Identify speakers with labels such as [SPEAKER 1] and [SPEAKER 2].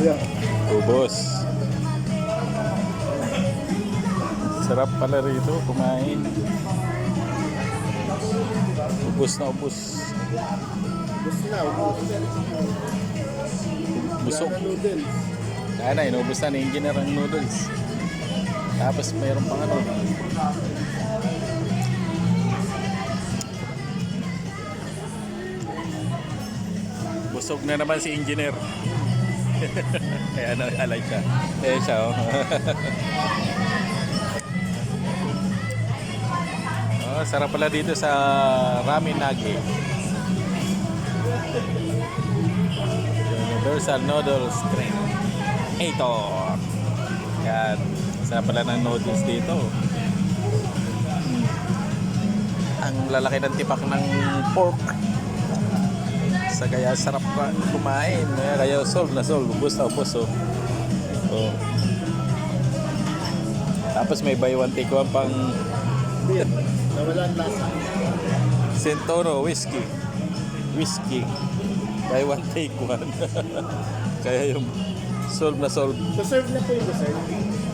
[SPEAKER 1] Yeah.
[SPEAKER 2] Ubos. Sarap pala rito kumain. Ubos na ubos.
[SPEAKER 1] Gusto na, ubos.
[SPEAKER 2] Busog.
[SPEAKER 1] Wala na noodles.
[SPEAKER 2] Kaya na, inubos na ni engineer ang noodles. Tapos mayroon pang ano. Busog na naman si engineer. Kaya ano, alay siya. Kaya siya, oh. Oh, sarap pala dito sa Ramen Nagi. Universal Noodles Creator. Yan. Sarap pala ng noodles dito. Ang lalaki ng tipak ng pork. Sa kaya sarap kumain. Kaya solve na solve. Ubus na ubus. Oh. Oh. Tapos may buy one take one pang
[SPEAKER 1] Beer. Nawala ang lasa.
[SPEAKER 2] Centoro whiskey. Buy one take one. Kaya yung solve na solve.
[SPEAKER 1] So serve na po yung dessert.